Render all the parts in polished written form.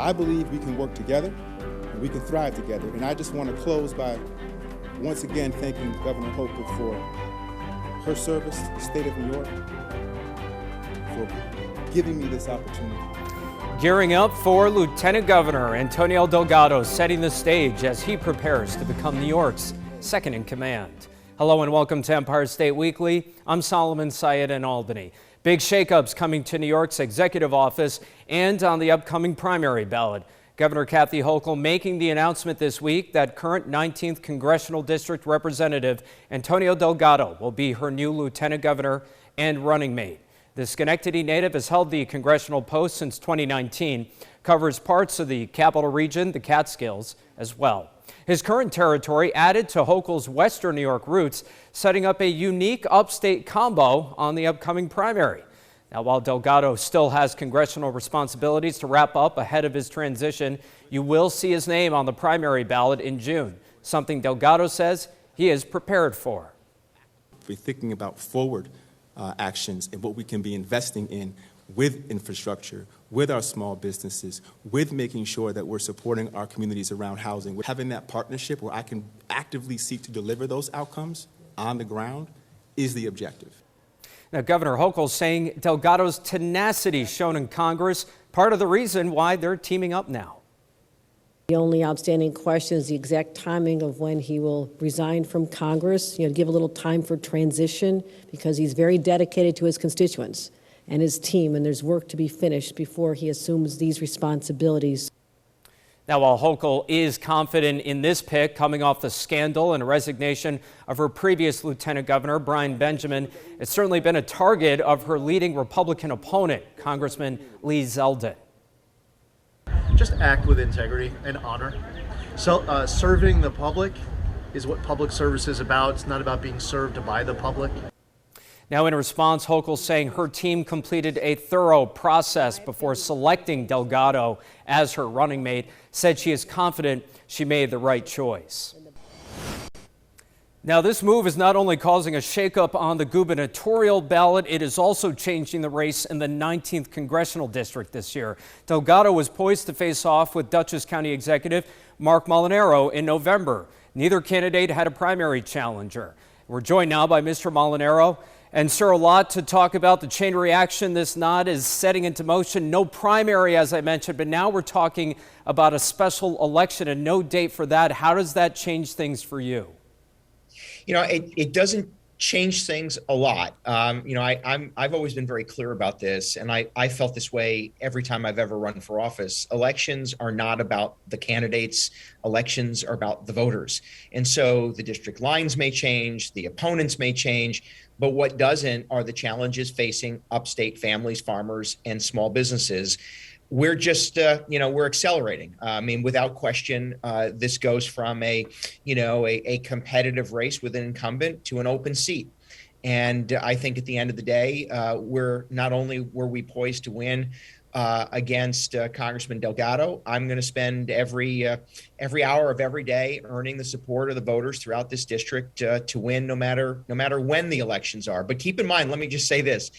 I believe we can work together and we can thrive together. And I just want to close by once again thanking Governor Hochul for her service to the state of New York, for giving me this opportunity. Gearing up for Lieutenant Governor Antonio Delgado, setting the stage as he prepares to become New York's second in command. Hello and welcome to Empire State Weekly. I'm Syed in Albany. Big shakeups coming to New York's executive office and on the upcoming primary ballot. Governor Kathy Hochul making the announcement this week that current 19th Congressional District Representative Antonio Delgado will be her new lieutenant governor and running mate. The Schenectady native has held the congressional post since 2019, covers parts of the Capital Region, the Catskills, as well. His current territory added to Hochul's Western New York roots, setting up a unique upstate combo on the upcoming primary. Now, while Delgado still has congressional responsibilities to wrap up ahead of his transition, you will see his name on the primary ballot in June, something Delgado says he is prepared for. We're thinking about forward actions and what we can be investing in with infrastructure, with our small businesses, with making sure that we're supporting our communities around housing. Having that partnership where I can actively seek to deliver those outcomes on the ground is the objective. Now, Governor Hochul saying Delgado's tenacity shown in Congress, part of the reason why they're teaming up now. The only outstanding question is the exact timing of when he will resign from Congress, to give a little time for transition, because he's very dedicated to his constituents and his team, and there's work to be finished before he assumes these responsibilities. Now, while Hochul is confident in this pick, coming off the scandal and resignation of her previous lieutenant governor, Brian Benjamin, it's certainly been a target of her leading Republican opponent, Congressman Lee Zeldin. Just act with integrity and honor. So serving the public is what public service is about. It's not about being served by the public. Now, in response, Hochul saying her team completed a thorough process before selecting Delgado as her running mate, said she is confident she made the right choice. Now, this move is not only causing a shakeup on the gubernatorial ballot, it is also changing the race in the 19th Congressional District this year. Delgado was poised to face off with Dutchess County Executive Mark Molinero in November. Neither candidate had a primary challenger. We're joined now by Mr. Molinero. And sir, a lot to talk about. The chain reaction this nod is setting into motion. No primary, as I mentioned, but now we're talking about a special election and no date for that. How does that change things for you? It doesn't change things a lot. I've always been very clear about this, and I felt this way every time I've ever run for office. Elections are not about the candidates. Elections are about the voters. And so the district lines may change, the opponents may change, but what doesn't are the challenges facing upstate families, farmers, and small businesses. We're just, we're accelerating. Without question, this goes from a competitive race with an incumbent to an open seat. And I think at the end of the day, not only were we poised to win against Congressman Delgado, I'm going to spend every hour of every day earning the support of the voters throughout this district to win, no matter when the elections are. But keep in mind, let me just say this.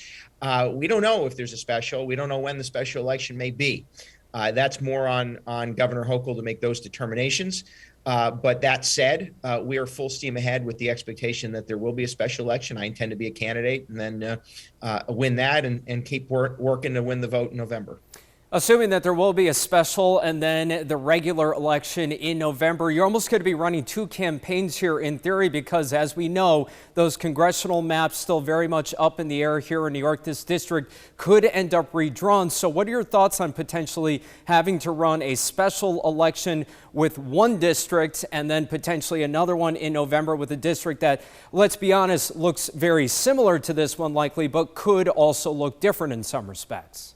We don't know if there's a special. We don't know when the special election may be. That's more on Governor Hochul to make those determinations. But that said, we are full steam ahead with the expectation that there will be a special election. I intend to be a candidate and then win that and keep working to win the vote in November. Assuming that there will be a special and then the regular election in November, you're almost going to be running two campaigns here in theory, because as we know, those congressional maps still very much up in the air here in New York. This district could end up redrawn. So what are your thoughts on potentially having to run a special election with one district and then potentially another one in November with a district that, let's be honest, looks very similar to this one likely, but could also look different in some respects?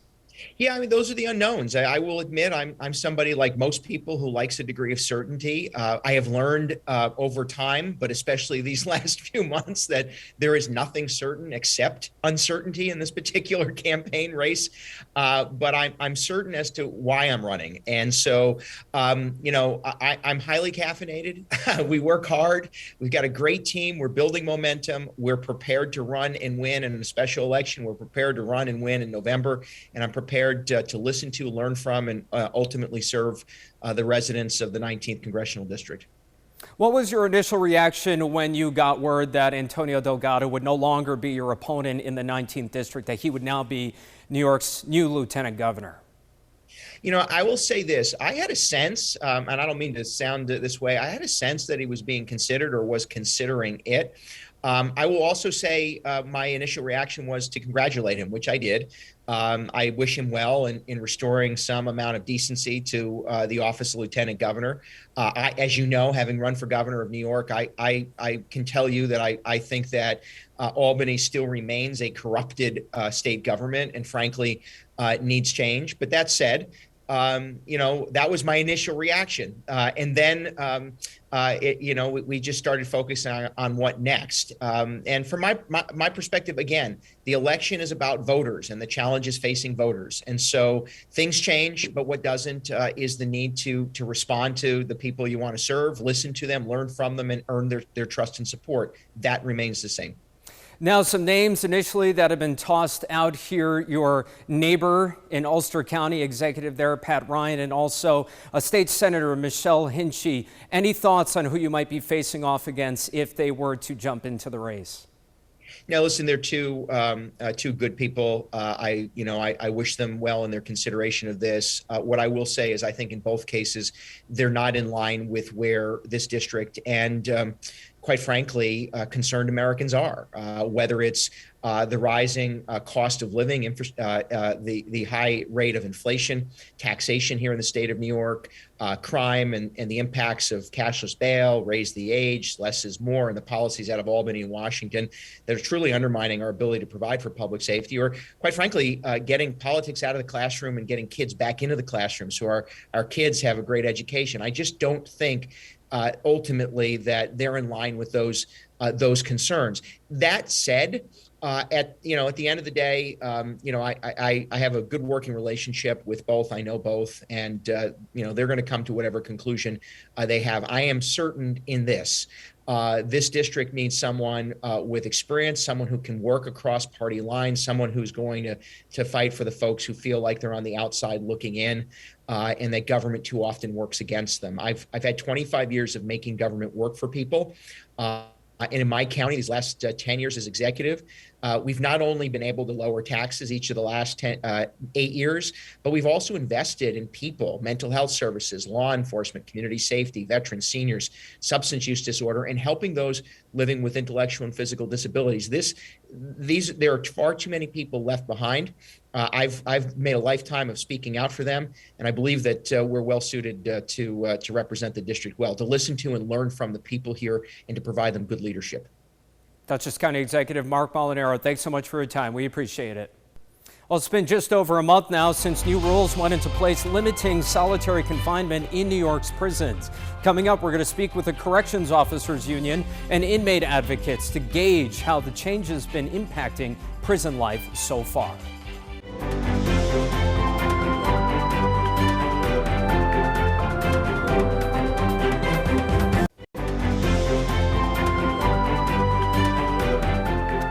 Yeah, those are the unknowns. I will admit I'm somebody like most people who likes a degree of certainty. I have learned over time, but especially these last few months, that there is nothing certain except uncertainty in this particular campaign race. But I'm certain as to why I'm running. And so, I'm highly caffeinated. We work hard. We've got a great team. We're building momentum. We're prepared to run and win in a special election. We're prepared to run and win in November. And I'm prepared prepared to listen to, learn from, and ultimately serve the residents of the 19th Congressional District. What was your initial reaction when you got word that Antonio Delgado would no longer be your opponent in the 19th District, that he would now be New York's new lieutenant governor? You know, I will say this. I had a sense, and I don't mean to sound this way, I had a sense that he was being considered or was considering it. I will also say my initial reaction was to congratulate him, which I did. I wish him well in restoring some amount of decency to the office of lieutenant governor. As you know, having run for governor of New York, I can tell you that I think that Albany still remains a corrupted state government and frankly needs change. But that said, you know, that was my initial reaction. And then, we just started focusing on what next. And from my perspective, again, the election is about voters and the challenges facing voters. And so things change, but what doesn't is the need to respond to the people you want to serve, listen to them, learn from them, and earn their trust and support. That remains the same. Now, some names initially that have been tossed out here: your neighbor in Ulster County, executive there, Pat Ryan, and also a state senator, Michelle Hinchey. Any thoughts on who you might be facing off against if they were to jump into the race? Now, listen, they're two good people. I wish them well in their consideration of this. What I will say is I think in both cases, they're not in line with where this district and quite frankly, concerned Americans are, whether it's the rising cost of living, the high rate of inflation, taxation here in the state of New York, crime and the impacts of cashless bail, raise the age, less is more, and the policies out of Albany and Washington that are truly undermining our ability to provide for public safety, or quite frankly, getting politics out of the classroom and getting kids back into the classroom so our kids have a great education. I just don't think ultimately that they're in line with those concerns. That said, at the end of the day, I have a good working relationship with both. I know both, and they're going to come to whatever conclusion they have. I am certain in this. This district needs someone with experience, someone who can work across party lines, someone who's going to fight for the folks who feel like they're on the outside looking in, and that government too often works against them. I've had 25 years of making government work for people. And in my county, these last 10 years as executive, we've not only been able to lower taxes each of the last 8 years, but we've also invested in people, mental health services, law enforcement, community safety, veterans, seniors, substance use disorder, and helping those living with intellectual and physical disabilities. There are far too many people left behind. I've made a lifetime of speaking out for them, and I believe that we're well suited to represent the district well, to listen to and learn from the people here, and to provide them good leadership. Dutchess County Executive Mark Molinero, thanks so much for your time. We appreciate it. Well, it's been just over a month now since new rules went into place limiting solitary confinement in New York's prisons. Coming up, we're going to speak with the Corrections Officers Union and inmate advocates to gauge how the change has been impacting prison life so far.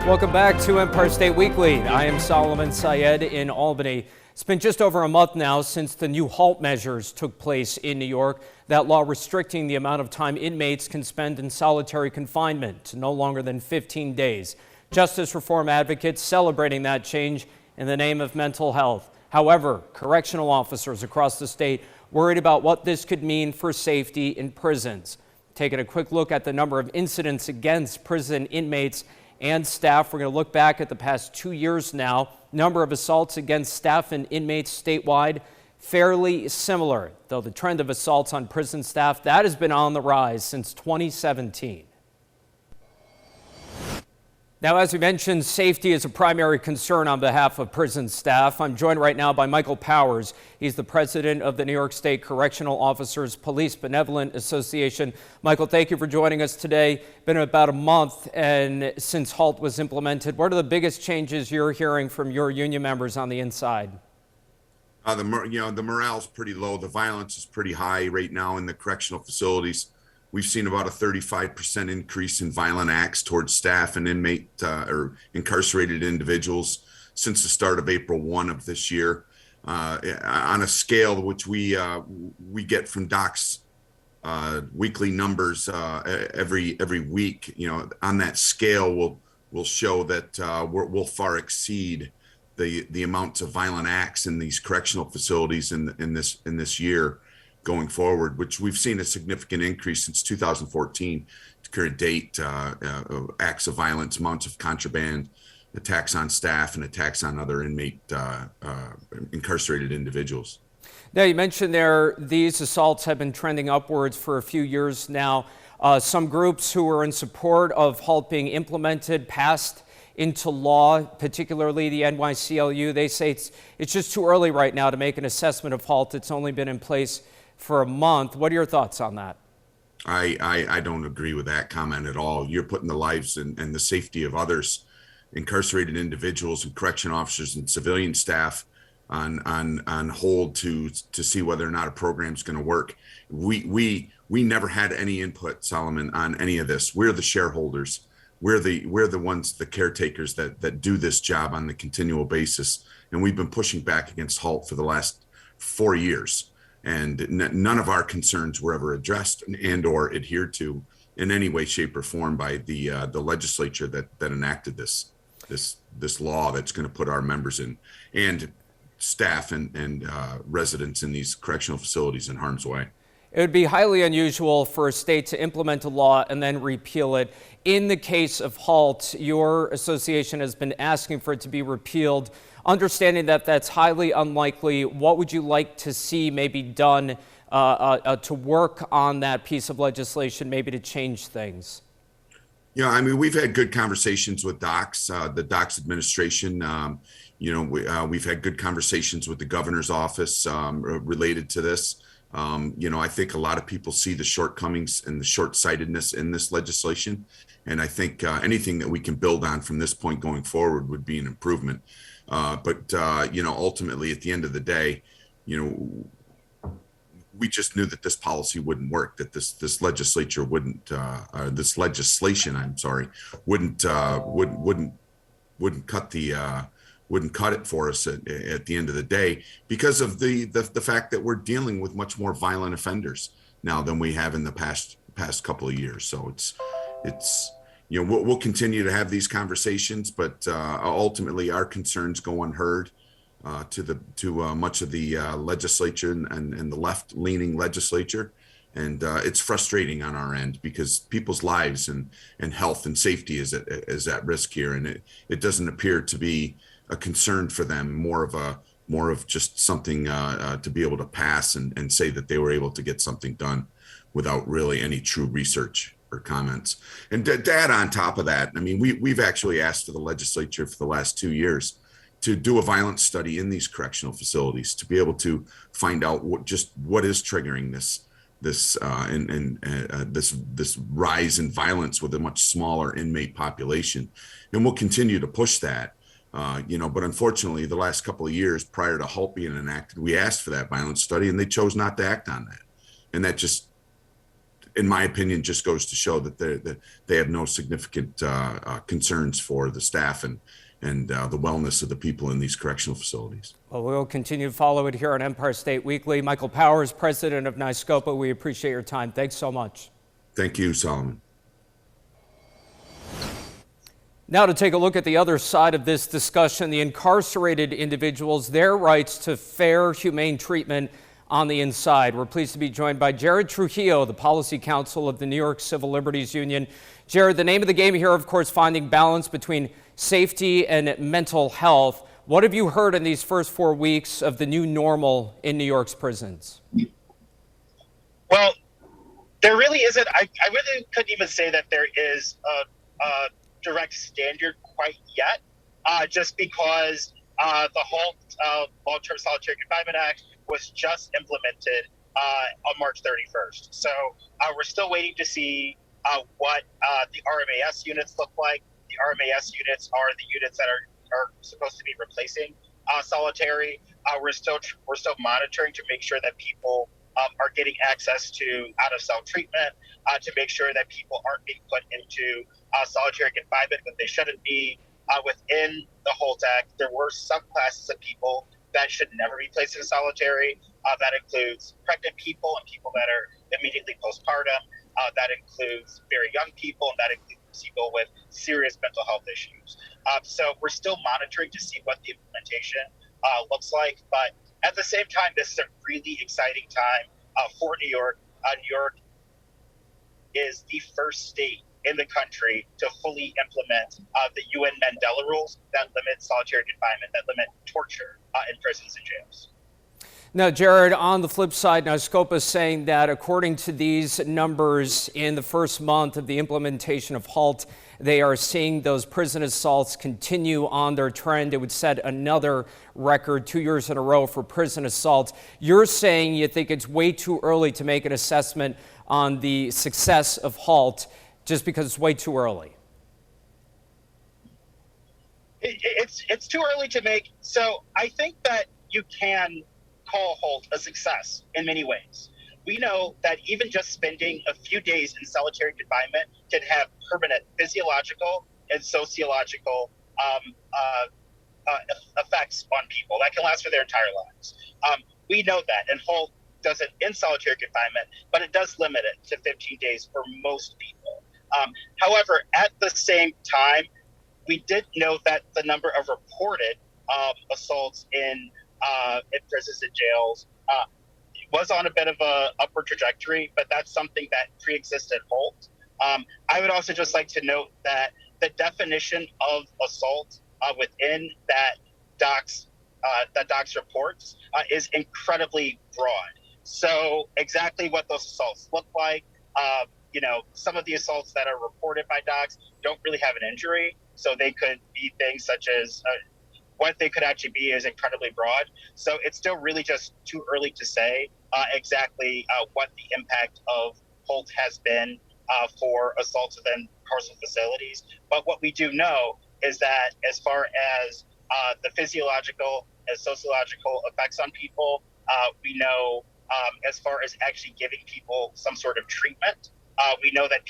Welcome back to Empire State Weekly. I am Solomon Syed in Albany. It's been just over a month now since the new HALT measures took place in New York. That law restricting the amount of time inmates can spend in solitary confinement to no longer than 15 days. Justice reform advocates celebrating that change in the name of mental health. However, correctional officers across the state worried about what this could mean for safety in prisons. Taking a quick look at the number of incidents against prison inmates and staff. We're going to look back at the past 2 years now. Number of assaults against staff and inmates statewide, fairly similar, though the trend of assaults on prison staff, that has been on the rise since 2017. Now, as we mentioned, safety is a primary concern on behalf of prison staff. I'm joined right now by Michael Powers. He's the president of the New York State Correctional Officers Police Benevolent Association. Michael, thank you for joining us today. Been about a month and since HALT was implemented. What are the biggest changes you're hearing from your union members on the inside? The morale's pretty low. The violence is pretty high right now in the correctional facilities. We've seen about a 35% increase in violent acts towards staff and inmate or incarcerated individuals since the start of April 1 of this year. on a scale which we get from Doc's weekly numbers every week. On that scale, will show that we'll far exceed the amounts of violent acts in these correctional facilities in this year going forward, which we've seen a significant increase since 2014 to current date. Acts of violence, amounts of contraband, attacks on staff, and attacks on other incarcerated individuals. Now, you mentioned these assaults have been trending upwards for a few years now. Some groups who are in support of HALT being implemented, passed into law, particularly the NYCLU, they say it's just too early right now to make an assessment of HALT. It's only been in place for a month. What are your thoughts on that? I don't agree with that comment at all. You're putting the lives and the safety of others, incarcerated individuals and correction officers and civilian staff on hold to see whether or not a program is going to work. We never had any input, Solomon, on any of this. We're the shareholders. We're the ones, the caretakers that do this job on the continual basis. And we've been pushing back against HALT for the last 4 years. And none of our concerns were ever addressed and or adhered to in any way, shape, or form by the legislature that enacted this law that's going to put our members in and staff and residents in these correctional facilities in harm's way. It would be highly unusual for a state to implement a law and then repeal it. In the case of HALT, your association has been asking for it to be repealed. Understanding that that's highly unlikely, what would you like to see maybe done to work on that piece of legislation, maybe to change things? Yeah, I mean, we've had good conversations with docs, the docs administration. We've had good conversations with the governor's office related to this. I think a lot of people see the shortcomings and the short-sightedness in this legislation. And I think anything that we can build on from this point going forward would be an improvement. But ultimately, at the end of the day, we just knew that this policy wouldn't work, that this legislature wouldn't, this legislation, I'm sorry, wouldn't cut it for us at the end of the day, because of the fact that we're dealing with much more violent offenders now than we have in the past couple of years. So it's we'll continue to have these conversations, but ultimately our concerns go unheard to much of the legislature and the left-leaning legislature. And it's frustrating on our end because people's lives and health and safety is at risk here. And it doesn't appear to be a concern for them, more of just something to be able to pass and say that they were able to get something done without really any true research or comments. And to add on top of that, I mean, we've actually asked the legislature for the last 2 years to do a violence study in these correctional facilities to be able to find out what is triggering this rise in violence with a much smaller inmate population. And we'll continue to push that. But unfortunately, the last couple of years prior to HALT being enacted, we asked for that violence study and they chose not to act on that. And that just, in my opinion, just goes to show that they have no significant concerns for the staff and the wellness of the people in these correctional facilities. Well, we'll continue to follow it here on Empire State Weekly. Michael Powers, president of NYSCOPA, we appreciate your time. Thanks so much. Thank you, Solomon. Now to take a look at the other side of this discussion, the incarcerated individuals, their rights to fair, humane treatment on the inside. We're pleased to be joined by Jared Trujillo, the Policy Counsel of the New York Civil Liberties Union. Jared, the name of the game here, of course, finding balance between safety and mental health. What have you heard in these first 4 weeks of the new normal in New York's prisons? Well, there really isn't. I really couldn't even say that there is a direct standard quite yet, just because the HALT, Long-Term Solitary Confinement Act, was just implemented on March 31st. So we're still waiting to see what the RMAS units look like. The RMAS units are the units that are supposed to be replacing solitary. We're still monitoring to make sure that people are getting access to out-of-cell treatment, to make sure that people aren't being put into solitary confinement when they shouldn't be. Within the HALT Act, there were some classes of people that should never be placed in solitary. That includes pregnant people and people that are immediately postpartum. That includes very young people, and that includes people with serious mental health issues. So we're still monitoring to see what the implementation looks like. But at the same time, this is a really exciting time for New York. New York is the first state in the country to fully implement the UN Mandela rules that limit solitary confinement, that limit torture in prisons and jails. Now, Jared, on the flip side, now Scope is saying that according to these numbers in the first month of the implementation of HALT, they are seeing those prison assaults continue on their trend. It would set another record 2 years in a row for prison assaults. You're saying you think it's way too early to make an assessment on the success of HALT just because it's way too early. It's too early to make. So I think that you can call HALT a success in many ways. We know that even just spending a few days in solitary confinement can have permanent physiological and sociological effects on people that can last for their entire lives. We know that, and HALT doesn't in solitary confinement, but it does limit it to 15 days for most people. However, at the same time, we did know that the number of reported assaults in prisons and jails was on a bit of a upward trajectory, but that's something that pre-existed HALT. I would also just like to note that the definition of assault within that DOCS reports is incredibly broad. So exactly what those assaults look like, some of the assaults that are reported by DOCS don't really have an injury, so they could be things such as what they could actually be is incredibly broad. So it's still really just too early to say exactly what the impact of HALT has been for assaults within carceral facilities. But what we do know is that as far as the physiological and sociological effects on people, we know as far as actually giving people some sort of treatment, we know that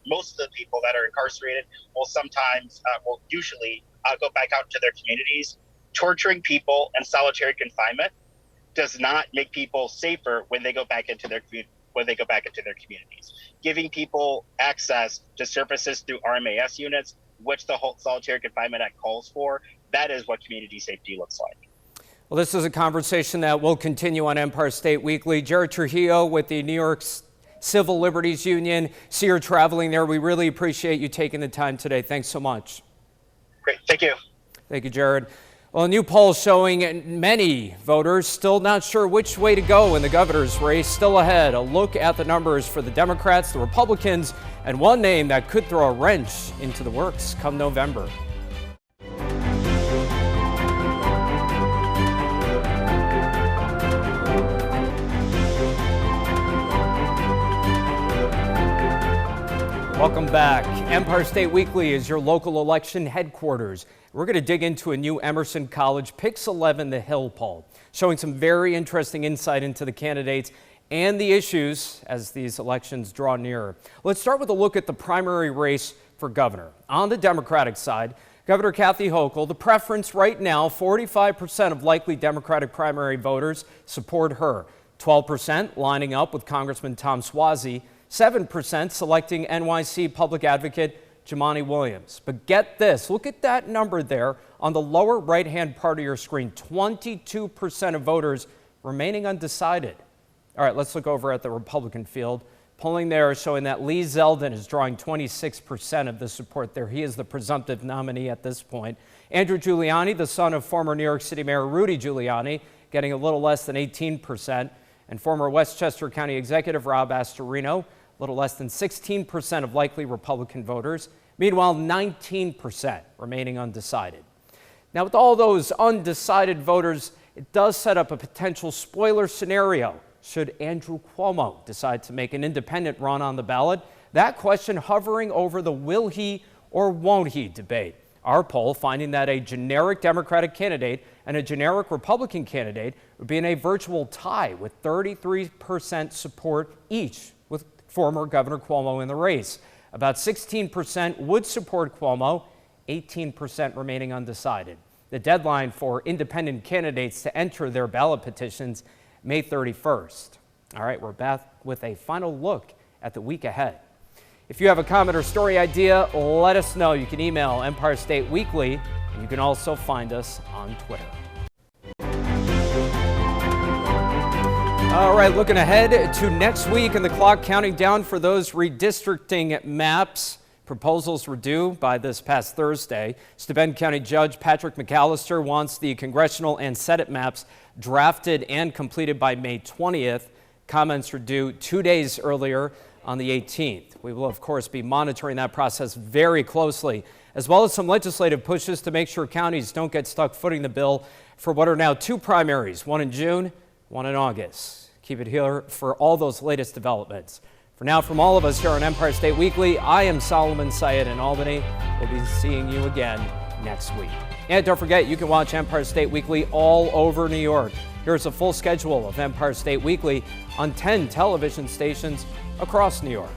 most of the people that are incarcerated will usually go back out to their communities. Torturing people in solitary confinement does not make people safer when they go back into their communities. Giving people access to services through RMAS units, which the HALT Solitary Confinement Act calls for, that is what community safety looks like. Well, this is a conversation that will continue on Empire State Weekly. Jared Trujillo with the New York Civil Liberties Union. See you're traveling there. We really appreciate you taking the time today. Thanks so much. Great. Thank you. Thank you, Jared. Well, a new poll showing many voters still not sure which way to go in the governor's race. Still ahead, a look at the numbers for the Democrats, the Republicans, and one name that could throw a wrench into the works come November. Welcome back. Empire State Weekly is your local election headquarters. We're going to dig into a new Emerson College Pix 11 The Hill poll, showing some very interesting insight into the candidates and the issues as these elections draw nearer. Let's start with a look at the primary race for governor. On the Democratic side, Governor Kathy Hochul, the preference right now, 45% of likely Democratic primary voters support her, 12% lining up with Congressman Tom Suozzi, 7% selecting NYC public advocate Jumaane Williams. But get this, look at that number there on the lower right-hand part of your screen, 22% of voters remaining undecided. All right, let's look over at the Republican field. Polling there is showing that Lee Zeldin is drawing 26% of the support there. He is the presumptive nominee at this point. Andrew Giuliani, the son of former New York City Mayor Rudy Giuliani, getting a little less than 18%. And former Westchester County Executive Rob Astorino, a little less than 16% of likely Republican voters. Meanwhile, 19% remaining undecided. Now, with all those undecided voters, it does set up a potential spoiler scenario should Andrew Cuomo decide to make an independent run on the ballot. That question hovering over the will he or won't he debate. Our poll finding that a generic Democratic candidate and a generic Republican candidate would be in a virtual tie with 33% support each, with former Governor Cuomo in the race. About 16% would support Cuomo, 18% remaining undecided. The deadline for independent candidates to enter their ballot petitions, May 31st. All right, we're back with a final look at the week ahead. If you have a comment or story idea, let us know. You can email Empire State Weekly, and you can also find us on Twitter. All right, looking ahead to next week and the clock counting down for those redistricting maps. Proposals were due by this past Thursday. Steuben County Judge Patrick McAllister wants the congressional and Senate maps drafted and completed by May 20th. Comments were due 2 days earlier on the 18th. We will, of course, be monitoring that process very closely, as well as some legislative pushes to make sure counties don't get stuck footing the bill for what are now 2 primaries, one in June, one in August. Keep it here for all those latest developments. For now, from all of us here on Empire State Weekly, I am Syed in Albany. We'll be seeing you again next week. And don't forget, you can watch Empire State Weekly all over New York. Here's a full schedule of Empire State Weekly on 10 television stations across New York.